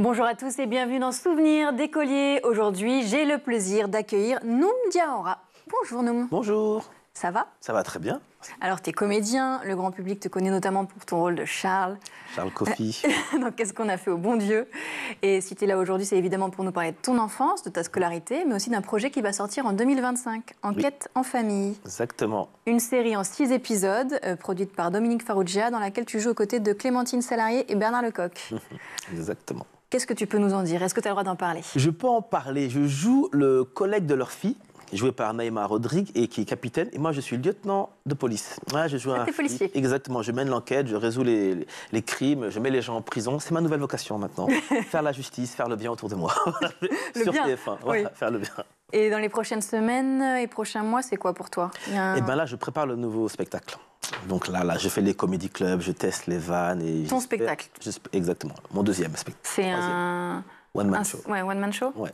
Bonjour à tous et bienvenue dans Souvenirs d'écoliers. Aujourd'hui, j'ai le plaisir d'accueillir Noum Diawara. Bonjour Noum. Bonjour. Ça va? Ça va très bien. Alors, tu es comédien, le grand public te connaît notamment pour ton rôle de Charles. Charles Coffey. Donc, qu'est-ce qu'on a fait au bon Dieu? Et si tu es là aujourd'hui, c'est évidemment pour nous parler de ton enfance, de ta scolarité, mais aussi d'un projet qui va sortir en 2025, Enquête en famille. Exactement. Une série en 6 épisodes, produite par Dominique Farrugia, dans laquelle tu joues aux côtés de Clémentine Salarié et Bernard Lecoq. Exactement. Qu'est-ce que tu peux nous en dire? Est-ce que tu as le droit d'en parler? Je peux en parler. Je joue le collègue de leur fille, joué par Naïma Rodrigue, et qui est capitaine. Et moi, je suis lieutenant de police. Ouais, je joue un t'es policier. Exactement. Je mène l'enquête, je résous les crimes, je mets les gens en prison. C'est ma nouvelle vocation maintenant. Faire la justice, faire le bien autour de moi. Le Sur bien. TF1. Oui. Faire le bien. Et dans les prochaines semaines et prochains mois, c'est quoi pour toi? Et bien là, je prépare le nouveau spectacle. Donc là, je fais les comédie clubs, je teste les vannes. Et Ton spectacle? Exactement. Mon deuxième spectacle. C'est un... One-man show. Ouais, one-man show? Ouais.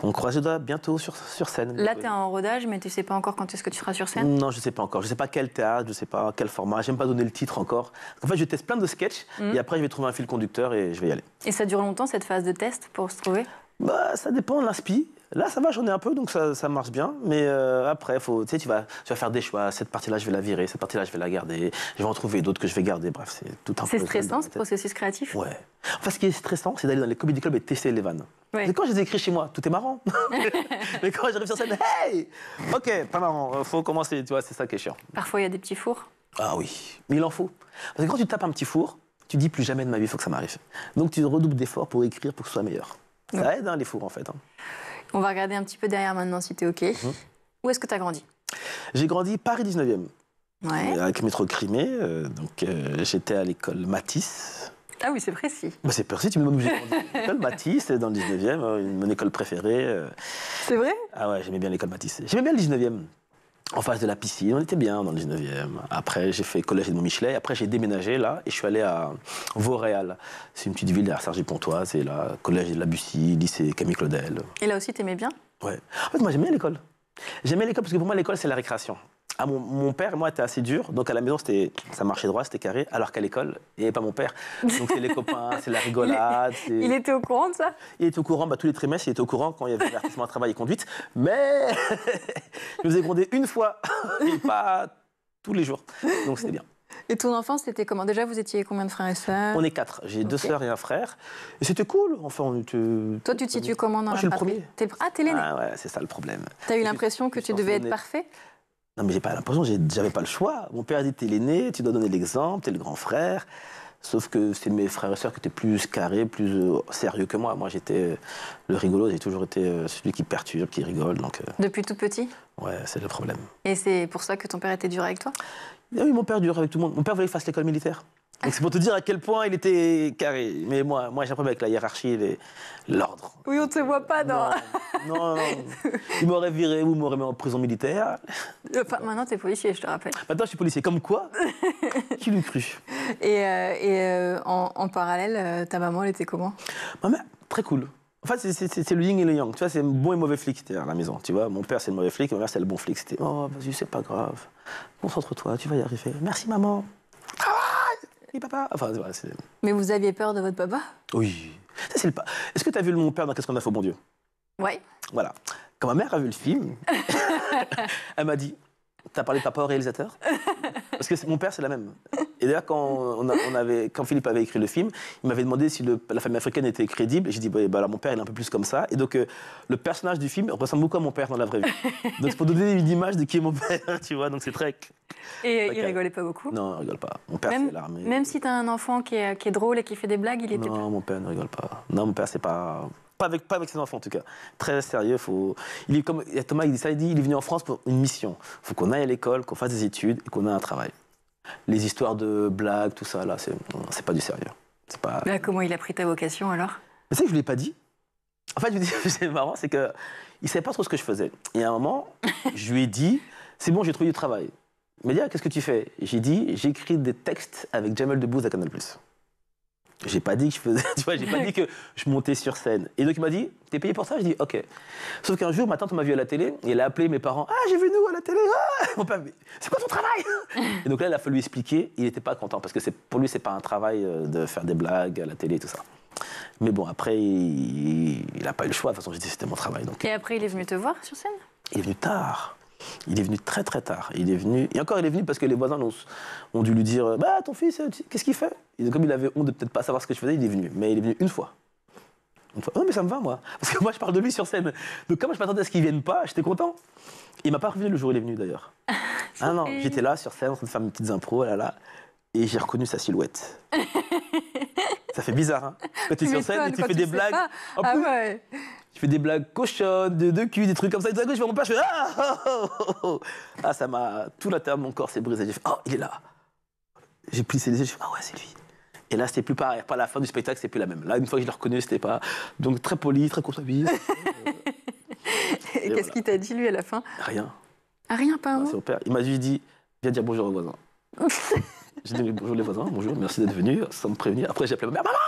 On croise les doigts bientôt sur scène. Là, tu es en rodage, mais tu sais pas encore quand est-ce que tu seras sur scène? Non, je sais pas encore. Je sais pas quel théâtre, je sais pas quel format. J'aime pas donner le titre encore. En fait, je teste plein de sketchs et après, je vais trouver un fil conducteur et je vais y aller. Et ça dure longtemps, cette phase de test, pour se trouver? Bah, ça dépend de l'inspi. Là, ça va, j'en ai un peu, donc ça marche bien. Mais après, tu vas faire des choix. Cette partie-là, je vais la virer. Cette partie-là, je vais la garder. Je vais en trouver d'autres que je vais garder. Bref, c'est tout un peu... C'est stressant, ce processus créatif? Ouais. Enfin, ce qui est stressant, c'est d'aller dans les comédie clubs et de tester les vannes. Ouais. Et quand je les écris chez moi, tout est marrant. Mais quand j'arrive sur scène, hey! Ok, pas marrant, faut commencer, tu vois, c'est ça qui est chiant. Parfois, il y a des petits fours? Ah oui, mais il en faut. Parce que quand tu tapes un petit four, tu dis plus jamais de ma vie, il faut que ça m'arrive. Donc tu redoubles d'efforts pour écrire, pour que ce soit meilleur. Ça aide, hein, les fours, en fait. Hein. On va regarder un petit peu derrière maintenant, si tu es OK. Où est-ce que tu as grandi? J'ai grandi Paris 19e, avec métro Crimée. J'étais à l'école Matisse. Ah oui, c'est précis. Bah, c'est précis, tu me demandes où j'ai grandi. L'école Matisse, dans le 19e, mon école préférée. C'est vrai? Ah ouais, j'aimais bien l'école Matisse. J'aimais bien le 19e. En face de la piscine, on était bien dans le 19e. Après, j'ai fait collège Edmond Michelet. Après, j'ai déménagé là et je suis allé à Vauréal. C'est une petite ville derrière Cergy-Pontoise. Et là, collège de la Bussy, lycée Camille Claudel. Et là aussi, t'aimais bien? Ouais. En fait, moi, j'aimais l'école. J'aimais l'école parce que pour moi, l'école, c'est la récréation. Ah, mon père et moi étaient assez durs. Donc à la maison, ça marchait droit, c'était carré. Alors qu'à l'école, il n'y avait pas mon père. Donc c'est les copains, c'est la rigolade. Il était au courant de ça? Il était au courant, tous les trimestres, il était au courant quand il y avait avertissement à travail et conduite. Mais je nous ai grondé une fois et pas tous les jours. Donc c'était bien. Et ton enfance, c'était comment? Déjà, vous étiez combien de frères et sœurs? On est 4. J'ai 2 sœurs et un frère. Et c'était cool. Enfin, on était... Toi, tu te situes comment dans la je suis le fratrie? premier. Ah, t'es l'aîné? Ah ouais, c'est ça le problème. T'as eu l'impression que tu devais être parfait? Non, mais j'ai pas l'impression, j'avais pas le choix. Mon père dit, t'es l'aîné, tu dois donner l'exemple, t'es le grand frère. Sauf que c'est mes frères et sœurs qui étaient plus carrés, plus sérieux que moi. Moi, j'étais le rigolo, j'ai toujours été celui qui perturbe, qui rigole. Donc, Depuis tout petit? Ouais, c'est le problème. Et c'est pour ça que ton père était dur avec toi? Ah oui, mon père dur avec tout le monde. Mon père voulait que je fasse l'école militaire. Donc c'est pour te dire à quel point il était carré. Mais moi j'ai un problème avec la hiérarchie et l'ordre. Oui, on ne te voit pas, non? Non. Il m'aurait viré ou il m'aurait mis en prison militaire. Enfin, maintenant, tu es policier, je te rappelle. Maintenant, je suis policier. Comme quoi? Qui l'eût cru? Et en parallèle, ta maman, elle était comment? Ma mère, très cool. En fait, c'est le yin et le yang. Tu vois, c'est bon et mauvais flic à la maison. Tu vois, mon père, c'est le mauvais flic, ma mère, c'est le bon flic. C'était, oh, vas-y, c'est pas grave. Concentre-toi, tu vas y arriver. Merci, maman. Et papa. Enfin, voilà, c'est... Mais vous aviez peur de votre papa? Oui. Ça, c'est Est-ce que tu as vu mon père dans Qu'est-ce qu'on a fait au bon Dieu? Oui. Voilà. Quand ma mère a vu le film, elle m'a dit, t'as parlé de papa au réalisateur? Parce que mon père, c'est la même. Et d'ailleurs, quand Philippe avait écrit le film, il m'avait demandé si la famille africaine était crédible. J'ai dit, bah, là, mon père, il est un peu plus comme ça. Et donc, le personnage du film ressemble beaucoup à mon père dans la vraie vie. Donc, c'est pour donner une image de qui est mon père, tu vois. Donc, c'est très... Et il rigolait pas beaucoup? Non, il rigole pas. Mon père, c'est l'armée. Même si t'as un enfant qui est drôle et qui fait des blagues, il était... Non, mon père ne rigole pas. Non, mon père, c'est pas... Pas avec ses enfants, en tout cas. Très sérieux. Il est comme Thomas, il dit ça, il est venu en France pour une mission. Il faut qu'on aille à l'école, qu'on fasse des études et qu'on ait un travail. Les histoires de blagues, tout ça, là, c'est pas du sérieux. C'est pas... Bah, comment il a pris ta vocation, alors? Mais c'est que je ne l'ai pas dit. En fait, c'est marrant, c'est qu'il ne savait pas trop ce que je faisais. Et à un moment, je lui ai dit, c'est bon, j'ai trouvé du travail. Il m'a dit, ah, qu'est-ce que tu fais? J'ai dit, j'écris des textes avec Jamel Debbouze à Canal+. J'ai pas dit que je faisais, tu vois, j'ai pas dit que je montais sur scène. Et donc il m'a dit, t'es payé pour ça? Je dis, ok. Sauf qu'un jour, ma tante m'a vu à la télé, et elle a appelé mes parents, ah, j'ai vu nous à la télé, ah! Mon père, mais c'est quoi ton travail? Et donc là, il a fallu expliquer, il n'était pas content, parce que pour lui, c'est pas un travail de faire des blagues à la télé et tout ça. Mais bon, après, il n'a pas eu le choix. De toute façon, c'était mon travail. Donc, Et après, il est venu te voir sur scène? il est venu tard. Il est venu très très tard. Il est venu, et encore il est venu parce que les voisins ont dû lui dire bah ton fils, qu'est-ce qu'il fait? Et comme il avait honte de peut-être pas savoir ce que je faisais, il est venu. Mais il est venu une fois. Une fois. Oh, mais ça me va moi. Parce que moi je parle de lui sur scène. Donc comme je m'attendais à ce qu'il vienne pas, j'étais content. Il m'a pas revu le jour où il est venu d'ailleurs. Ah non, j'étais là sur scène en train de faire mes petites impros, là là, et j'ai reconnu sa silhouette. Ça fait bizarre, hein? Quand tu es sur scène et tu fais des blagues. Ah ouais. Je fais des blagues cochonnes, de cul, des trucs comme ça. Et tout à coup, je vois mon père, je fais ah, oh, oh, oh. Ah, ça m'a. Tout l'intérieur de mon corps s'est brisé. J'ai fait oh, il est là. J'ai plissé les yeux, je fais ah ouais, c'est lui. Et là, c'était plus pareil. Pas la fin du spectacle, c'est plus la même. Là, une fois que je l'ai reconnu, c'était pas. Donc très poli, très courtois. Et qu'est-ce qu'il t'a dit lui à la fin? Rien. Ah, rien, pas un mot? C'est mon père. Il m'a juste dit viens dire bonjour aux voisins. J'ai dit bonjour les voisins, bonjour, merci d'être venu, sans me prévenir. Après, j'ai appelé ma mère maman,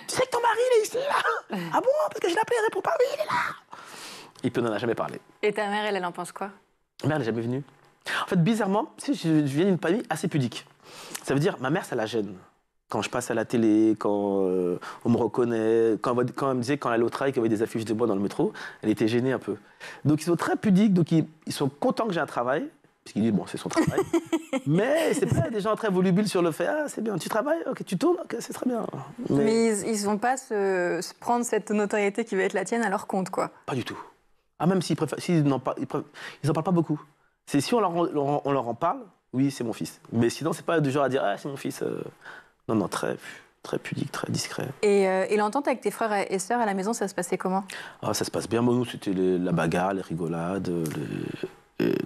tu sais que ton mari, il est ici, là? Ah bon? Parce que je l'ai appelé, il répond pas, oui, il est là. Et puis on n'en a jamais parlé. Et ta mère, elle en pense quoi? Ma mère, elle n'est jamais venue. En fait, bizarrement, tu sais, je viens d'une famille assez pudique. Ça veut dire, ma mère, ça la gêne. Quand je passe à la télé, quand on me reconnaît, quand elle me disait, quand elle allait au travail, qu'il y avait des affiches de moi dans le métro, elle était gênée un peu. Donc ils sont très pudiques, donc ils sont contents que j'ai un travail. Parce qu'il dit, bon, c'est son travail. Mais c'est pas des gens très volubiles sur le fait, ah, c'est bien, tu travailles, ok, tu tournes, ok, c'est très bien. Mais ils vont pas se prendre cette notoriété qui va être la tienne à leur compte, quoi. Pas du tout. Ah, même s'ils préfèrent, ils en parlent pas beaucoup. C'est si on leur en parle, oui, c'est mon fils. Mais sinon, c'est pas du genre à dire, ah, c'est mon fils. Non, non, très pudique, très discret. Et l'entente avec tes frères et sœurs à la maison, ça se passait comment? Ah, ça se passe bien, bon, nous, c'était la bagarre, les rigolades,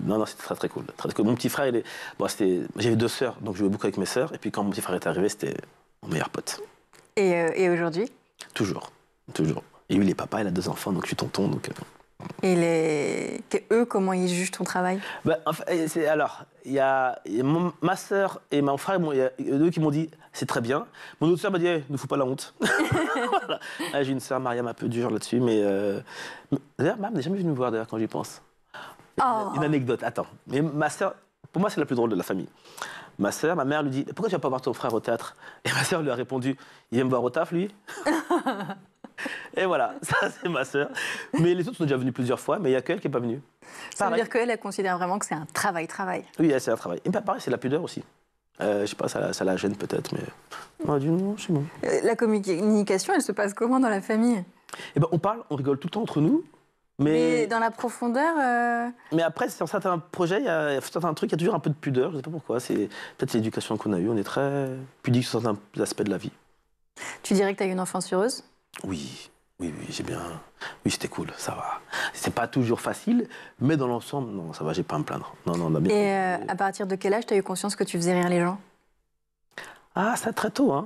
non, c'était très très cool. Très cool. Mon petit frère, j'avais 2 sœurs, donc je jouais beaucoup avec mes sœurs. Et puis quand mon petit frère est arrivé, c'était mon meilleur pote. Et aujourd'hui? Toujours. Et lui, il est papa, il a 2 enfants, donc je suis tonton. Donc, Et eux, comment ils jugent ton travail? Alors, il y a ma sœur et mon frère, il y a eux qui m'ont dit c'est très bien. Mon autre sœur m'a dit ne fous pas la honte. Voilà. Ah, j'ai une sœur, Mariam, un peu dure là-dessus, mais d'ailleurs, Mariam n'est jamais venue me voir d'ailleurs quand j'y pense. Oh. Une anecdote, attends. Mais ma sœur, pour moi, c'est la plus drôle de la famille. Ma mère lui dit pourquoi tu vas pas voir ton frère au théâtre? Et ma sœur lui a répondu il vient me voir au taf, lui. Et voilà, ça c'est ma sœur. Mais les autres sont déjà venus plusieurs fois, mais il n'y a qu'elle qui n'est pas venue. Ça veut dire qu'elle, elle considère vraiment que c'est un travail. Oui, c'est un travail. Et pareil, c'est la pudeur aussi. Je sais pas, ça la gêne peut-être, mais on a dit non, c'est bon. La communication, elle se passe comment dans la famille? Eh ben, on parle, on rigole tout le temps entre nous. Mais dans la profondeur... Mais après, sur certains projets, il y a certains trucs, il y a toujours un peu de pudeur. Je ne sais pas pourquoi. C'est peut-être l'éducation qu'on a eue. On est très pudique sur certains aspects de la vie. Tu dirais que tu as eu une enfance heureuse? Oui, j'ai bien... Oui, c'était cool, ça va. C'est pas toujours facile, mais dans l'ensemble, non, ça va, j'ai pas à me plaindre. Non, on a bien... Et à partir de quel âge tu as eu conscience que tu faisais rire les gens? Ah, ça très tôt, hein.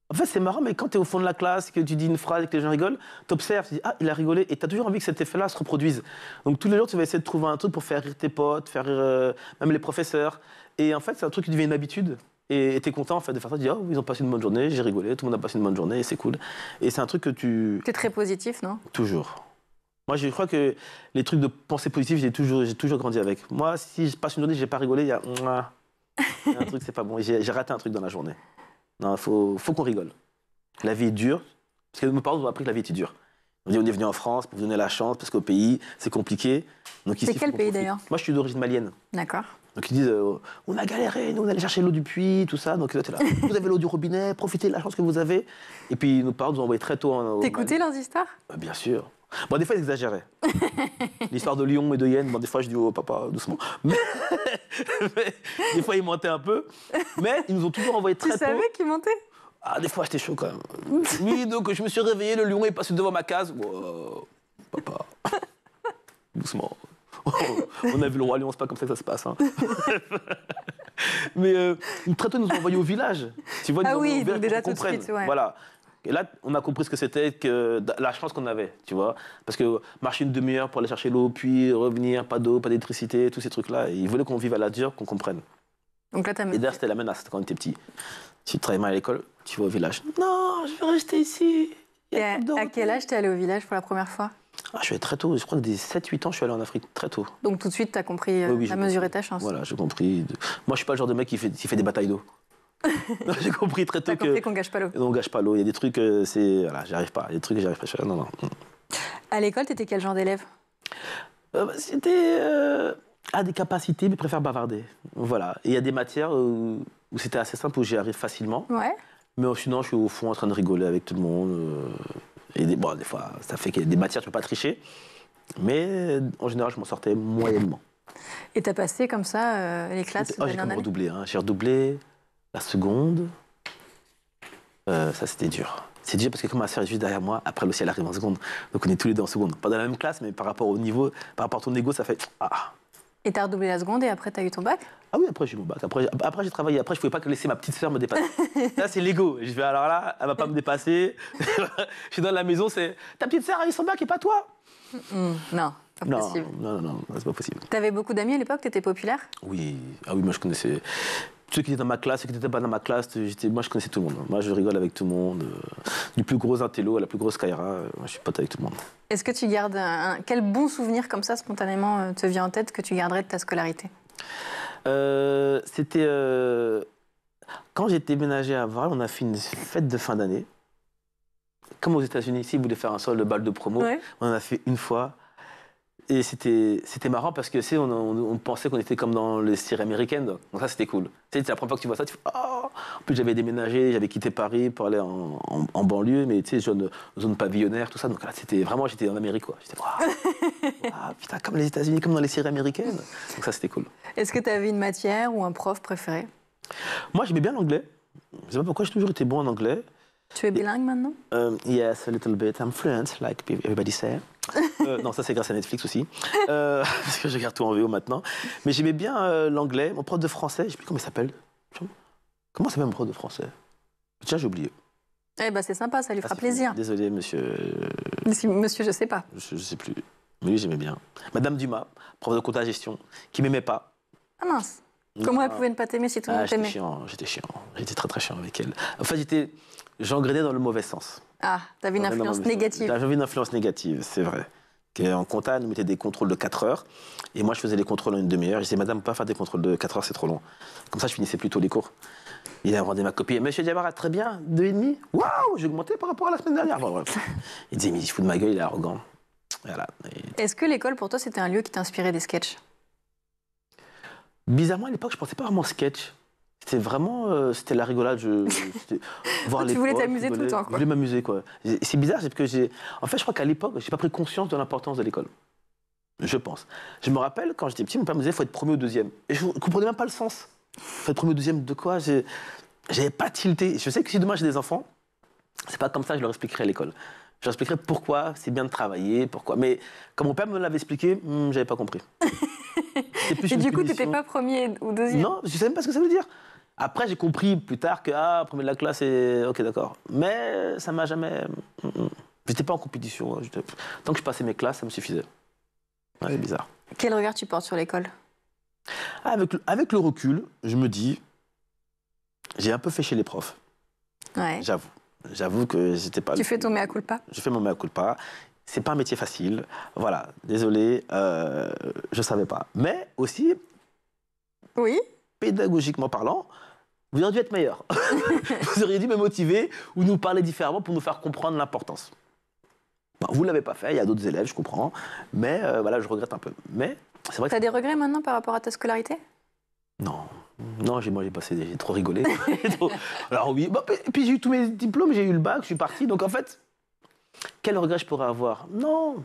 En fait, c'est marrant, mais quand tu es au fond de la classe, que tu dis une phrase et que les gens rigolent, tu observes, tu dis ah, il a rigolé, et tu as toujours envie que cet effet-là se reproduise. Donc tous les jours, tu vas essayer de trouver un truc pour faire rire tes potes, faire rire même les professeurs. Et en fait, c'est un truc qui devient une habitude. Et tu es content en fait, de faire ça, tu dis oh, ils ont passé une bonne journée, j'ai rigolé, tout le monde a passé une bonne journée, et c'est cool. Et c'est un truc que tu. Tu es très positif, non? Toujours. Moi, je crois que les trucs de pensée positive, j'ai toujours grandi avec. Moi, si je passe une journée, j'ai pas rigolé, il y a un truc, c'est pas bon. J'ai raté un truc dans la journée. Non, faut qu'on rigole. La vie est dure, parce que mes parents nous ont appris que la vie était dure. On dit on est venu en France pour vous donner la chance, parce qu'au pays, c'est compliqué. C'est quel pays d'ailleurs? Moi, je suis d'origine malienne. D'accord. Donc ils disent on a galéré, nous on allait chercher l'eau du puits, tout ça. Donc là, t'es là. Vous avez l'eau du robinet, profitez de la chance que vous avez. Et puis nos parents nous ont envoyé très tôt. T'écoutais leurs histoires? Bien sûr. Bon, des fois, ils exagéraient. L'histoire de lion et de hyène, bon, des fois, je dis, oh, papa, doucement. Mais des fois, ils mentaient un peu. Mais ils nous ont toujours envoyé très tôt. Tu savais qu'ils mentaient? Ah, des fois, j'étais chaud quand même. Oui, donc je me suis réveillé, le lion est passé devant ma case. Wow, papa, doucement. Oh, on a vu le roi lion, c'est pas comme ça que ça se passe. Hein. Mais très tôt, ils nous ont envoyés au village. Tu vois, ah oui, donc déjà tout de suite, ouais. Voilà. Et là, on a compris ce que c'était, que la chance qu'on avait, tu vois. Parce que marcher une demi-heure pour aller chercher l'eau, puis revenir, pas d'eau, pas d'électricité, tous ces trucs-là. Ils voulaient qu'on vive à la dure, qu'on comprenne. Donc là, et d'ailleurs, c'était la menace quand on était petit. Si tu travailles mal à l'école, tu vas au village. Non, je vais rester ici. Et à quel âge t'es allé au village pour la première fois? Je suis allé très tôt. Je crois que dès 7-8 ans, je suis allé en Afrique très tôt. Donc tout de suite, t'as compris, t'as mesuré ta chance. Voilà, j'ai compris. Moi, je suis pas le genre de mec qui fait des batailles d'eau. Non, j'ai compris très tôt T'as compris qu'on gâche pas l'eau. on gâche pas l'eau. Il y a des trucs, voilà, j'y arrive pas. Il y a des trucs que j'arrive pas à faire. Non, non. À l'école, t'étais quel genre d'élève? C'était à des capacités, mais préfère bavarder. Voilà. Et il y a des matières où c'était assez simple, où j'y arrive facilement. Ouais. Mais sinon, je suis au fond en train de rigoler avec tout le monde. Et des fois, ça fait qu'il y a des matières, tu peux pas tricher. Mais en général, je m'en sortais moyennement. Et t'as passé comme ça les classes J'ai comme redoublé. Hein. J'ai redoublé la seconde. Ça, c'était dur. C'est dur parce que comme ma soeur est juste derrière moi, après elle aussi, elle arrive en seconde. Donc on est tous les deux en seconde. Pas dans la même classe, mais par rapport au niveau, par rapport à ton ego, ça fait... Ah. Et t'as redoublé la seconde et après t'as eu ton bac? Ah oui, après j'ai eu mon bac. Après j'ai travaillé. Après je pouvais pas laisser ma petite sœur me dépasser. Là c'est l'ego. Je vais alors là, elle va pas me dépasser. Je suis dans la maison, c'est ta petite sœur a eu son bac et pas toi. Non, pas possible. Non, c'est pas possible. T'avais beaucoup d'amis à l'époque, t'étais populaire? Oui, ah oui, moi je connaissais ceux qui étaient dans ma classe, ceux qui n'étaient pas dans ma classe. Moi je connaissais tout le monde. Moi je rigole avec tout le monde. Du plus gros intello à la plus grosse Kaira, moi je suis pote avec tout le monde. Est-ce que tu gardes quel bon souvenir comme ça spontanément te vient en tête que tu garderais de ta scolarité? C'était quand j'ai déménagé à Varal, on a fait une fête de fin d'année. Comme aux États-Unis, ici, ils voulaient faire un sol de bal de promo. Ouais. On en a fait une fois. Et c'était marrant parce que on pensait qu'on était comme dans les séries américaines. Donc ça, c'était cool. C'est la première fois que tu vois ça, tu fais oh. En plus, j'avais déménagé, j'avais quitté Paris pour aller en banlieue, mais tu sais, zone pavillonnaire, tout ça. Donc là, c'était vraiment, j'étais en Amérique, quoi. J'étais putain, comme les États-Unis, comme dans les séries américaines. Donc ça, c'était cool. Est-ce que tu avais une matière ou un prof préféré? Moi, j'aimais bien l'anglais. Je sais pas pourquoi j'ai toujours été bon en anglais. Tu es bilingue maintenant? Yes, a little bit. I'm fluent, like everybody say. Non, ça c'est grâce à Netflix aussi, parce que je regarde tout en VO maintenant. Mais j'aimais bien l'anglais. Mon prof de français, je sais plus comment il s'appelle. Comment s'appelle mon prof de français? Tiens, j'ai oublié. Eh ben c'est sympa, ça lui fera plaisir. Désolé, monsieur. Monsieur, je sais pas. Je sais plus. Mais lui, j'aimais bien. Madame Dumas, prof de compta gestion, qui m'aimait pas. Ah mince. Comment elle pouvait ne pas t'aimer si tout le monde t'aimait? J'étais chiant. J'étais très très chiant avec elle. En fait, j'engrenais dans le mauvais sens. Ah, t'avais une influence négative. J'avais une influence négative, c'est vrai. En compta, elle nous mettait des contrôles de 4 heures. Et moi, je faisais les contrôles en une demi-heure. Je disais, madame, pas faire des contrôles de 4 heures, c'est trop long. Comme ça, je finissais plus tôt les cours. Il a demandé ma copie. Monsieur Diabara, très bien, 2,5. Waouh, j'ai augmenté par rapport à la semaine dernière. Bon, bref. Il disait, mais il se fout de ma gueule, il est arrogant. Voilà. Est-ce que l'école, pour toi, c'était un lieu qui t'inspirait des sketchs? Bizarrement, à l'époque, je pensais pas vraiment sketch. C'était vraiment, c'était la rigolade. Voir tu voulais t'amuser tout le temps, quoi. Je voulais m'amuser, quoi. C'est bizarre, c'est que en fait, je crois qu'à l'époque, j'ai pas pris conscience de l'importance de l'école. Je pense. Je me rappelle, quand j'étais petit, mon père me disait, faut être premier ou deuxième. Et je comprenais même pas le sens. Faut être premier ou deuxième de quoi? J'avais pas tilté. Je sais que si demain j'ai des enfants, c'est pas comme ça que je leur expliquerai à l'école. Je leur expliquerai pourquoi c'est bien de travailler, pourquoi. Mais quand mon père me l'avait expliqué, j'avais pas compris. Et du coup, tu n'étais pas premier ou deuxième? Non, je ne savais même pas ce que ça veut dire. Après, j'ai compris plus tard que premier de la classe, c'est ok, d'accord. Mais ça m'a jamais. J'étais pas en compétition. Tant que je passais mes classes, ça me suffisait. Ouais, c'est bizarre. Quel regard tu portes sur l'école? Avec le recul, je me dis, j'ai un peu fait chez les profs. Ouais. J'avoue que j'étais pas. Tu fais ton mea culpa? Je fais mon mea culpa. C'est pas un métier facile. Voilà, désolé, je savais pas. Mais aussi, oui, pédagogiquement parlant, vous auriez dû être meilleur. Vous auriez dû me motiver ou nous parler différemment pour nous faire comprendre l'importance. Bon, vous ne l'avez pas fait, il y a d'autres élèves, je comprends. Mais voilà, je regrette un peu. Mais c'est vrai que... T'as des regrets maintenant par rapport à ta scolarité? Non. Non, j'ai trop rigolé. Alors oui, bon, puis j'ai eu tous mes diplômes, j'ai eu le bac, je suis parti. Donc en fait, quel regret je pourrais avoir? Non.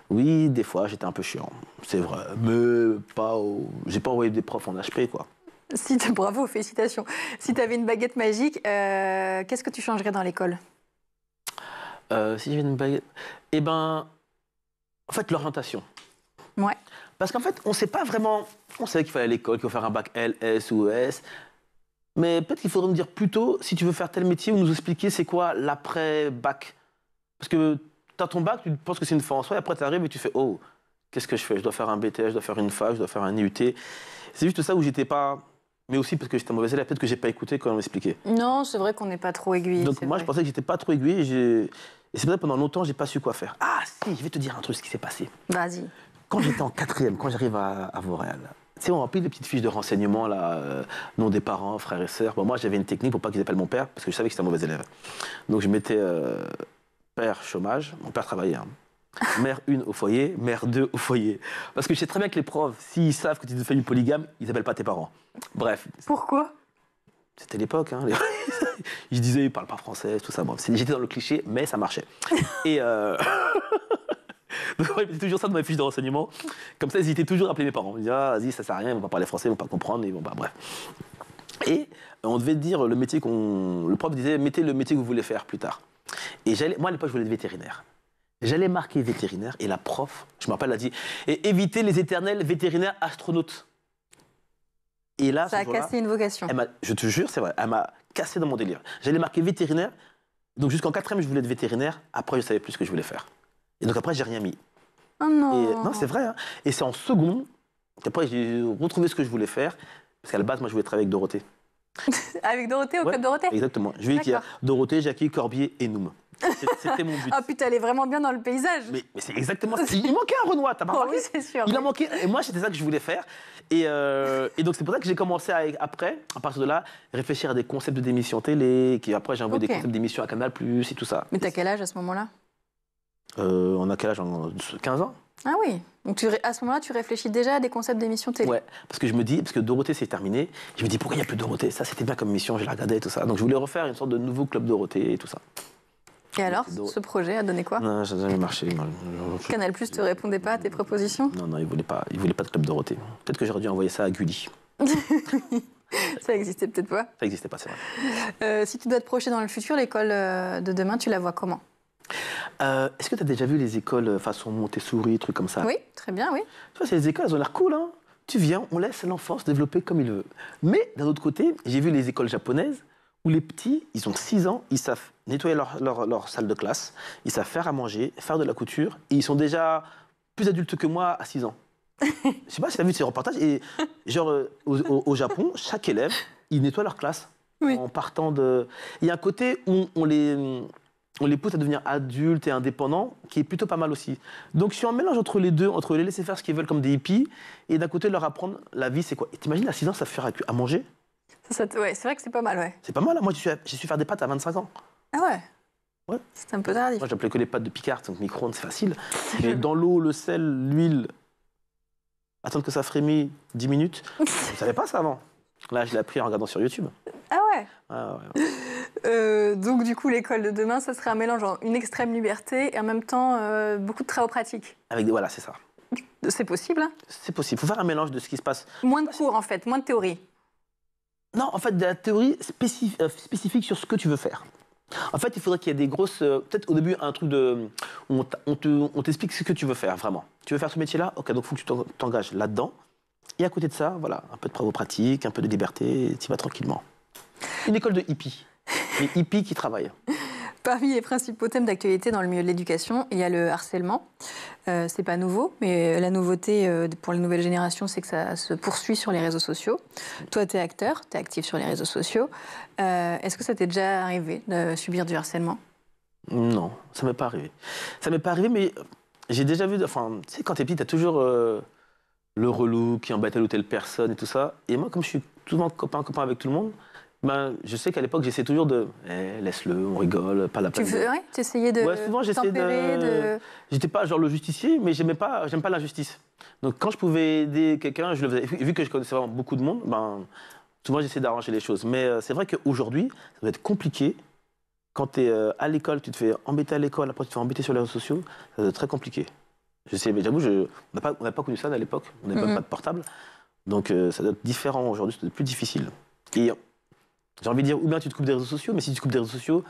Oui, des fois, j'étais un peu chiant, c'est vrai. Mais j'ai pas envoyé des profs en HP, quoi. Bravo, félicitations. Si tu avais une baguette magique, qu'est-ce que tu changerais dans l'école? Si j'avais une baguette... Eh ben, en fait, l'orientation. Ouais. Parce qu'en fait, on ne sait pas vraiment... On savait qu'il fallait à l'école, qu'il faut faire un bac L, S ou ES. Mais peut-être qu'il faudrait me dire plutôt, si tu veux faire tel métier, ou nous expliquer c'est quoi l'après-bac. Parce que tu as ton bac, tu penses que c'est une fin en soi, et après tu arrives et tu fais « Oh, qu'est-ce que je fais? Je dois faire un BTS, je dois faire une fac, je dois faire un IUT. » C'est juste ça où j'étais pas... Mais aussi parce que j'étais un mauvais élève, peut-être que j'ai pas écouté quand on m'expliquait. Non, c'est vrai qu'on n'est pas trop aiguillé. Donc moi, je pensais que j'étais pas trop aiguillé, et c'est vrai que pendant longtemps, j'ai pas su quoi faire. Ah si, je vais te dire un truc, ce qui s'est passé. Vas-y. Quand j'étais en 4e, quand j'arrive à Vauréal, Tu sais, on remplit des petites fiches de renseignements, là, nom des parents, frères et sœurs. Bon, moi, j'avais une technique pour pas qu'ils appellent mon père, parce que je savais que c'était un mauvais élève. Donc, je mettais père chômage, mon père travaillait. Hein. Mère 1 au foyer, mère 2 au foyer. Parce que je sais très bien que les profs, s'ils savent que tu es une famille polygame, ils n'appellent pas tes parents. Bref. Pourquoi? C'était l'époque. Hein. Ils disaient, ils parlent pas français, tout ça. Bon, j'étais dans le cliché, mais ça marchait. Et donc, ils mettaient toujours ça dans mes fiches de renseignement. Comme ça, ils hésitaient toujours à appeler mes parents. Ils disaient, ah, vas-y, ça sert à rien, ils vont pas parler français, ils vont pas comprendre. Ils vont pas... Bref. Et on devait dire le métier qu'on. Le prof disait, mettez le métier que vous voulez faire plus tard. Et moi, à l'époque, je voulais être vétérinaire. J'allais marquer vétérinaire et la prof, je me rappelle, elle a dit, et éviter les éternels vétérinaires astronautes. Et là, ça a cassé une vocation. Je te jure, c'est vrai, elle m'a cassé dans mon délire. J'allais marquer vétérinaire, donc jusqu'en 4e, je voulais être vétérinaire. Après, je savais plus ce que je voulais faire. Et donc après, j'ai rien mis. Oh non. Et, non, c'est vrai. Hein. Et c'est en seconde qu'après, j'ai retrouvé ce que je voulais faire. Parce qu'à la base, moi, je voulais travailler avec Dorothée. Avec Dorothée, au club Dorothée? Exactement. Je lui ai dit qu'il y a Dorothée, Jackie, Corbier et Noum. C'était mon but. Ah putain, elle est vraiment bien dans le paysage. Mais c'est exactement ça. Il manquait un Renoir, t'as pas remarqué? Oui, c'est sûr. Il en manquait. Et moi, c'était ça que je voulais faire. Et donc, c'est pour ça que j'ai commencé après, à partir de là, réfléchir à des concepts d'émissions télé. Après, j'ai envoyé des concepts d'émissions à Canal+, et tout ça. Mais t'as quel âge à ce moment-là? On a quel âge? 15 ans. Ah oui. Donc à ce moment-là, tu réfléchis déjà à des concepts d'émissions télé? Ouais, parce que je me dis, parce que Dorothée c'est terminé, je me dis pourquoi il n'y a plus Dorothée? Ça c'était bien comme émission, je la regardais et tout ça. Donc je voulais refaire une sorte de nouveau club Dorothée et tout ça. Et alors, ce projet a donné quoi? Non, ça n'a jamais marché. Canal+ te répondait pas à tes propositions? Non, il voulait pas de club Dorothée. Peut-être que j'aurais dû envoyer ça à Gulli. Ça existait peut-être pas? Ça existait pas, c'est vrai. Si tu dois te projeter dans le futur, l'école de demain, tu la vois comment? Est-ce que tu as déjà vu les écoles façon Montessori, trucs comme ça? Oui, très bien, oui. Tu vois, ces écoles, elles ont l'air cool, hein. Tu viens, on laisse l'enfant se développer comme il veut. Mais d'un autre côté, j'ai vu les écoles japonaises où les petits, ils ont 6 ans, ils savent nettoyer leur salle de classe, ils savent faire à manger, faire de la couture, et ils sont déjà plus adultes que moi à 6 ans. Je sais pas si tu as vu ces reportages, et genre au Japon, chaque élève, ils nettoient leur classe en partant de... Il y a un côté où on les pousse à devenir adultes et indépendants, qui est plutôt pas mal aussi. Donc je suis en mélange entre les deux, entre les laisser faire ce qu'ils veulent comme des hippies, et d'un côté leur apprendre la vie, c'est quoi. Et t'imagines à 6 ans, ça fait faire à manger? Ouais, c'est vrai que c'est pas mal, ouais. C'est pas mal, hein. Moi j'ai su faire des pâtes à 25 ans. Ah ouais? Ouais. C'est un peu tardif. Moi j'appelais que les pâtes de Picard, donc micro-ondes c'est facile. Mais dans l'eau, le sel, l'huile, attendre que ça frémisse 10 minutes, je savais pas ça avant. Là je l'ai appris en regardant sur YouTube. Ah ouais? Ah ouais. Donc du coup l'école de demain, ça serait un mélange entre une extrême liberté et en même temps beaucoup de travaux pratiques. Voilà, c'est ça. C'est possible, hein? C'est possible, il faut faire un mélange de ce qui se passe. Moins de cours en fait, moins de théorie. Non, en fait, de la théorie spécifique sur ce que tu veux faire. En fait, il faudrait qu'il y ait des grosses... peut-être au début, un truc de... où on t'explique ce que tu veux faire, vraiment. Tu veux faire ce métier-là? Ok, donc il faut que tu t'engages là-dedans. Et à côté de ça, voilà, un peu de travaux pratiques, un peu de liberté, et tu y vas tranquillement. Une école de hippies. Les hippies qui travaillent. Parmi les principaux thèmes d'actualité dans le milieu de l'éducation, il y a le harcèlement. C'est pas nouveau, mais la nouveauté pour les nouvelles générations, c'est que ça se poursuit sur les réseaux sociaux. Toi, tu es acteur, tu es actif sur les réseaux sociaux. Est-ce que ça t'est déjà arrivé de subir du harcèlement? Non, ça m'est pas arrivé. Ça m'est pas arrivé, mais j'ai déjà vu... Enfin, tu sais, quand t'es petit, t'as toujours le relou qui embête telle ou telle personne et tout ça. Et moi, comme je suis souvent copain avec tout le monde, ben, je sais qu'à l'époque, j'essayais toujours de... laisse-le, on rigole, pas la peine. Tu essayais de souvent, j'essayais de... J'étais pas genre le justicier, mais j'aime pas l'injustice. Donc quand je pouvais aider quelqu'un, je le faisais. Vu que je connaissais vraiment beaucoup de monde, ben, souvent j'essayais d'arranger les choses. Mais c'est vrai qu'aujourd'hui, ça doit être compliqué. Quand tu es à l'école, tu te fais embêter à l'école, après tu te fais embêter sur les réseaux sociaux, ça doit être très compliqué. Je sais, mais j'avoue, on n'a pas connu ça à l'époque, on n'avait pas de portable. Donc ça doit être différent aujourd'hui, ça doit être plus difficile. Et j'ai envie de dire, ou bien tu te coupes des réseaux sociaux, mais si tu te coupes des réseaux sociaux,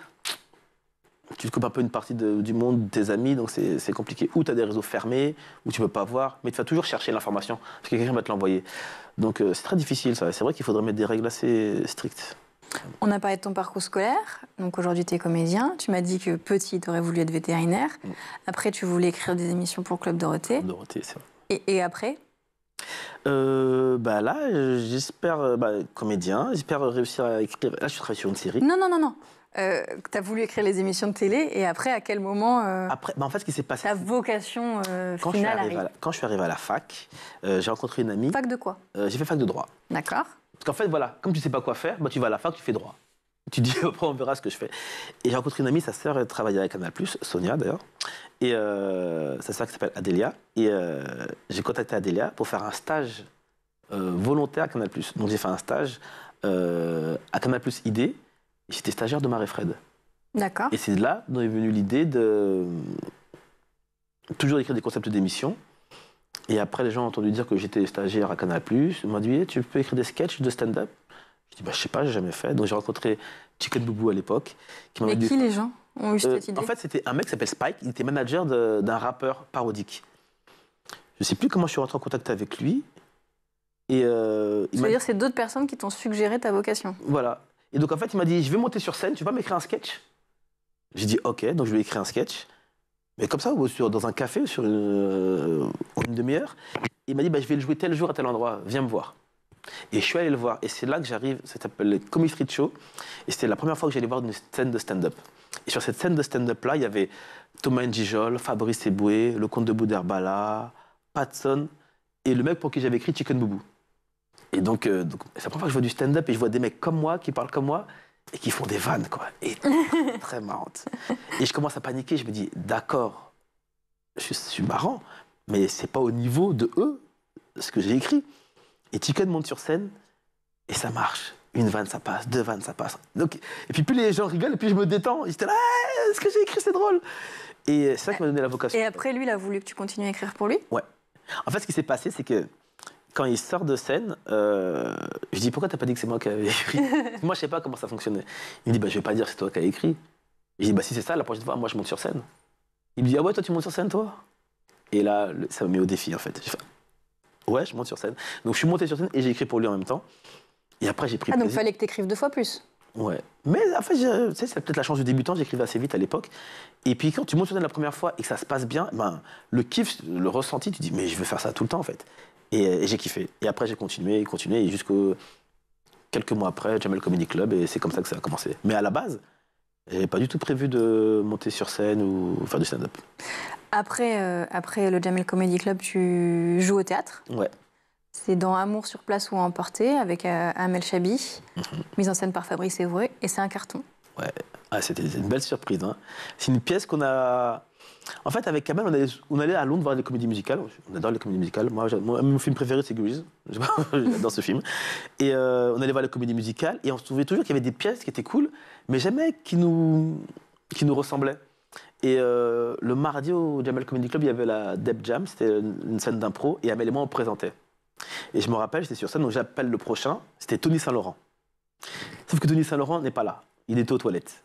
tu te coupes un peu une partie du monde, de tes amis, donc c'est compliqué. Ou tu as des réseaux fermés, où tu ne peux pas voir, mais tu vas toujours chercher l'information, parce que quelqu'un va te l'envoyer. Donc c'est très difficile, ça. C'est vrai qu'il faudrait mettre des règles assez strictes. On a parlé de ton parcours scolaire, donc aujourd'hui tu es comédien. Tu m'as dit que petit, tu aurais voulu être vétérinaire. Après, tu voulais écrire des émissions pour le Club Dorothée. Dorothée, c'est vrai. Et après? Là, j'espère, comédien, j'espère réussir à écrire. Là, je travaille sur une série. Non. que tu as voulu écrire les émissions de télé et après, à quel moment Après, en fait, ce qui s'est passé... ta vocation finale arrive? Quand je suis arrivé à la fac, j'ai rencontré une amie. Fac de quoi? J'ai fait fac de droit. D'accord. Parce qu'en fait, voilà, comme tu sais pas quoi faire, tu vas à la fac, tu fais droit. Tu dis, après, on verra ce que je fais. Et j'ai rencontré une amie, sa sœur travaillait à Canal+, Sonia d'ailleurs, et sa sœur qui s'appelle Adélia. Et j'ai contacté Adélia pour faire un stage volontaire à Canal+. Donc j'ai fait un stage à Canal+ ID, et j'étais stagiaire de Marie Fred. D'accord. Et c'est de là dont est venue l'idée de toujours écrire des concepts d'émissions. Et après, les gens ont entendu dire que j'étais stagiaire à Canal+. Ils m'ont dit, tu peux écrire des sketchs de stand-up? Je dis, je sais pas, j'ai jamais fait. Donc j'ai rencontré Chicken Boubou à l'époque. Mais qui les gens ont eu cette idée? En fait, c'était un mec qui s'appelle Spike. Il était manager d'un rappeur parodique. Je sais plus comment je suis rentré en contact avec lui. Et Ça veut dire que c'est d'autres personnes qui t'ont suggéré ta vocation? Voilà. Et donc en fait, il m'a dit, je vais monter sur scène, tu vas m'écrire un sketch? J'ai dit, ok, donc je lui ai écrit un sketch. Mais comme ça, dans un café, en une demi-heure. Il m'a dit, je vais le jouer tel jour à tel endroit, viens me voir. Et je suis allé le voir. Et c'est là que j'arrive, ça s'appelle le Comedy Street Show. Et c'était la première fois que j'allais voir une scène de stand-up. Et sur cette scène de stand-up-là, il y avait Thomas Njijol, Fabrice Eboué, le comte de Boudherbala, Patson, et le mec pour qui j'avais écrit Chicken Boubou. Et donc c'est la première fois que je vois du stand-up et je vois des mecs comme moi, qui parlent comme moi, et qui font des vannes, quoi. Et très marrantes. Et je commence à paniquer, je me dis, d'accord, je suis marrant, mais c'est pas au niveau de eux, ce que j'ai écrit. Et Chicken monte sur scène, et ça marche. Une vanne, ça passe, deux vannes, ça passe. Donc, et puis plus les gens rigolent, et puis je me détends. J'étais là, ce que j'ai écrit, c'est drôle. Et c'est ça qui m'a donné la vocation. Et après, lui, il a voulu que tu continues à écrire pour lui? Ouais. En fait, ce qui s'est passé, c'est que quand il sort de scène, je dis, pourquoi t'as pas dit que c'est moi qui avais écrit? Moi, je sais pas comment ça fonctionnait. Il me dit, je vais pas dire que c'est toi qui as écrit. Et je dis, si c'est ça, la prochaine fois, moi, je monte sur scène. Il me dit, ah ouais, toi, tu montes sur scène, toi? Et là, ça me met au défi, en fait. J'ai fait, ouais, je monte sur scène. Donc, je suis monté sur scène et j'ai écrit pour lui en même temps. Et après, j'ai pris donc, il plaisir. fallait que tu écrives 2 fois plus. Ouais. Mais en fait, c'est peut-être la chance du débutant, j'écrivais assez vite à l'époque. Et puis, quand tu montes sur scène la première fois et que ça se passe bien, le kiff, le ressenti, tu dis, mais je veux faire ça tout le temps, en fait. Et j'ai kiffé. Et après, j'ai continué, et jusqu'au quelques mois après, Jamel Comedy Club, et c'est comme ça que ça a commencé. Mais à la base, j'avais pas du tout prévu de monter sur scène ou faire du stand-up. Après le Jamel Comedy Club, tu joues au théâtre? Ouais. C'est dans Amour sur place ou à emporter avec Amel Chabi, mise en scène par Fabrice Eboué, et c'est un carton. Ouais, c'était une belle surprise. Hein. C'est une pièce qu'on a... En fait, avec Kamel, on allait à Londres voir les comédies musicales. On adore les comédies musicales. Moi, mon film préféré, c'est Grease. J'adore ce film. Et on allait voir les comédies musicales. Et on se trouvait toujours qu'il y avait des pièces qui étaient cool, mais jamais qui nous ressemblaient. Et le mardi au Jamel Comedy Club, il y avait la Deb Jam. C'était une scène d'impro. Et Amel et moi, on présentait. Et je me rappelle, j'étais sur scène, donc j'appelle le prochain. C'était Tony Saint-Laurent. Sauf que Tony Saint-Laurent n'est pas là. Il était aux toilettes.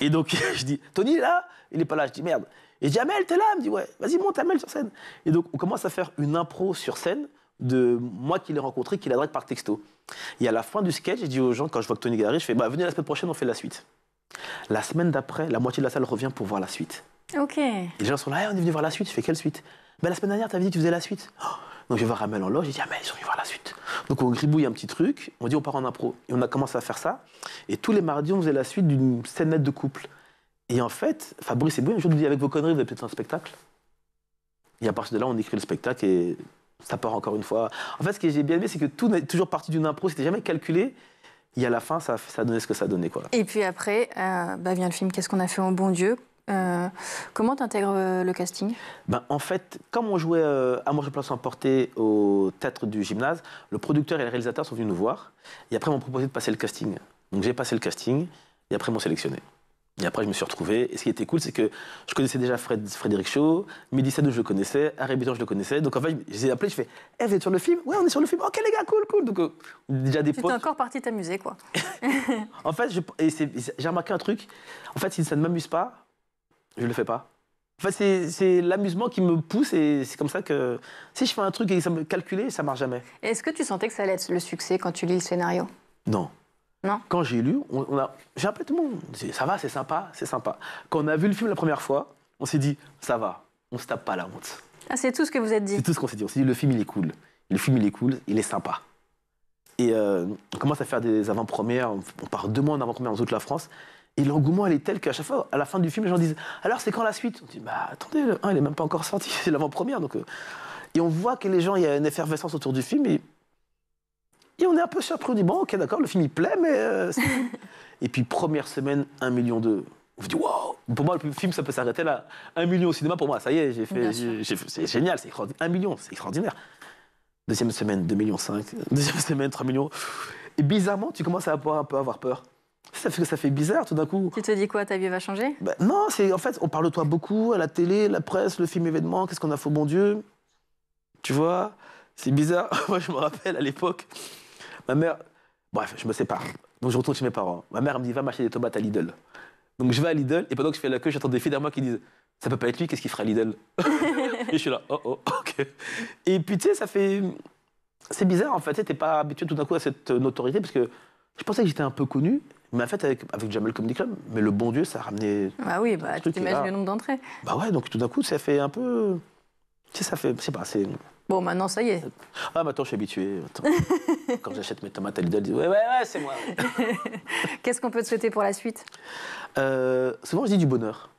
Et donc, je dis, Tony est là? Il n'est pas là. Je dis, merde. Et je dis, Amel, t'es là? Il me dit, ouais, vas-y, monte Amel sur scène. Et donc, on commence à faire une impro sur scène de moi qui l'ai rencontré, qui l'adresse par texto. Et à la fin du sketch, j'ai dit aux gens, quand je vois que Tony arrive, je fais, venez la semaine prochaine, on fait la suite. La semaine d'après, la moitié de la salle revient pour voir la suite. Ok. Et les gens sont là, on est venu voir la suite. Je fais, quelle suite? La semaine dernière, t'avais dit que tu faisais la suite. Donc je vais voir Amel en loge, j'ai dit, Amel, ils sont venus voir la suite. Donc on gribouille un petit truc, on dit, on part en impro. Et on a commencé à faire ça. Et tous les mardis, on faisait la suite d'une scénette de couple. Et en fait, Fabrice Eboué, un jour, nous dit, avec vos conneries, vous avez peut-être un spectacle. Et à partir de là, on écrit le spectacle et ça part encore une fois. En fait, ce que j'ai bien aimé, c'est que tout est toujours parti d'une impro, c'était jamais calculé. Et à la fin, ça donnait ce que ça donnait, quoi. Et puis après, vient le film Qu'est-ce qu'on a fait au bon Dieu? Comment t'intègres le casting? En fait, comme on jouait à Moi je place emporter au théâtre du gymnase, le producteur et le réalisateur sont venus nous voir. Et après, ils m'ont proposé de passer le casting. Donc j'ai passé le casting et après, ils m'ont sélectionné. Et après, je me suis retrouvé. Et ce qui était cool, c'est que je connaissais déjà Frédéric Shaw, Mehdi Sado, je le connaissais, Harry Béton, je le connaissais. Donc en fait, je les ai appelés, je fais vous êtes sur le film? Ouais, on est sur le film. Ok, les gars, cool. Donc déjà des potes. Tu t'es encore parti t'amuser, quoi. En fait, j'ai remarqué un truc. En fait, si ça ne m'amuse pas, je le fais pas. En fait, c'est l'amusement qui me pousse et c'est comme ça que si je fais un truc et que ça me calculé, ça marche jamais. Est-ce que tu sentais que ça allait être le succès quand tu lis le scénario? Non. Non. Quand j'ai lu, j'ai appelé tout le monde. Ça va, c'est sympa. Quand on a vu le film la première fois, on s'est dit, ça va, on se tape pas la honte. Ah, c'est tout ce que vous êtes dit? C'est tout ce qu'on s'est dit. On s'est dit, le film, il est cool. Il est sympa. Et on commence à faire des avant-premières, on part 2 mois en avant-première dans toute la France. Et l'engouement, elle est telle qu'à chaque fois, à la fin du film, les gens disent « Alors, c'est quand la suite ?» On dit « Bah, attendez, le 1, il est même pas encore sorti, c'est l'avant-première. » Donc, et on voit que les gens, il y a une effervescence autour du film. Et on est un peu surpris, on dit « Bon, ok, d'accord, le film, il plaît, mais... c'est cool. » Et puis, première semaine, 1,2 million. On se dit « Wow !» Pour moi, le film, ça peut s'arrêter là. 1 million au cinéma, pour moi, ça y est, c'est génial, c'est extraordinaire. 1 million, c'est extraordinaire. Deuxième semaine, 2,5 millions. Deuxième semaine, 3 millions. Et bizarrement, tu commences à un peu avoir peur. Ça fait bizarre tout d'un coup. Tu te dis quoi, ta vie va changer? Non, en fait, on parle de toi beaucoup à la télé, la presse, le film événement, qu'est-ce qu'on a fait au bon Dieu. Tu vois, c'est bizarre. Moi, je me rappelle à l'époque, ma mère, bref, je me sépare. Donc je retourne chez mes parents. Ma mère me dit, va m'acheter des tomates à Lidl. Donc je vais à Lidl et pendant que je fais la queue, j'entends des filles derrière moi qui disent, ça peut pas être lui, qu'est-ce qu'il fera à Lidl? Et je suis là, oh, ok. Et puis tu sais, c'est bizarre en fait, tu n'es pas habitué tout d'un coup à cette notoriété parce que je pensais que j'étais un peu connu. Mais en fait, avec Jamel Comedy Club, mais le bon Dieu, ça a ramené. Ah oui, tu t'imagines le nombre d'entrées. Bah ouais, donc tout d'un coup, ça fait un peu. Tu sais, ça fait. Je sais pas, c'est. Bon, maintenant, ça y est. Ah, maintenant, je suis habitué. Quand j'achète mes tomates à Lidl, je dis ouais, c'est moi. Qu'est-ce qu'on peut te souhaiter pour la suite? Souvent, je dis du bonheur.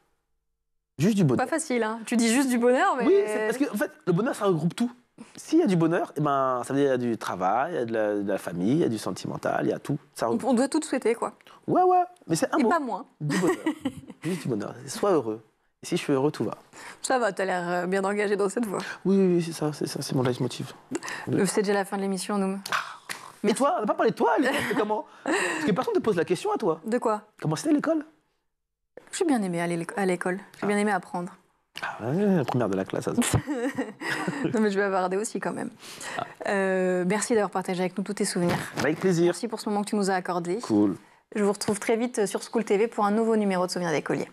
Juste du bonheur. Pas facile, hein. Tu dis juste du bonheur, mais. Oui, parce qu'en fait, le bonheur, ça regroupe tout. S'il y a du bonheur, eh ben, ça veut dire qu'il y a du travail, il y a de la famille, il y a du sentimental, il y a tout. On doit tout te souhaiter, quoi. Ouais, mais c'est un mot. Et pas moins. Du bonheur. Juste du bonheur. Sois heureux. Et si je suis heureux, tout va. Ça va, t'as l'air bien engagé dans cette voie. Oui, c'est ça, c'est mon leitmotiv. C'est déjà la fin de l'émission, Noum. Et toi, on n'a pas parlé de toi, à l'école, comment? Parce que personne ne te pose la question à toi. De quoi? Comment c'était l'école? J'ai bien aimé aller à l'école. J'ai bien aimé apprendre. Ah ouais, la première de la classe. Ça. Non, mais je vais bavarder aussi quand même. Merci d'avoir partagé avec nous tous tes souvenirs. Avec plaisir. Merci pour ce moment que tu nous as accordé. Cool. Je vous retrouve très vite sur School TV pour un nouveau numéro de Souvenirs d'écolier.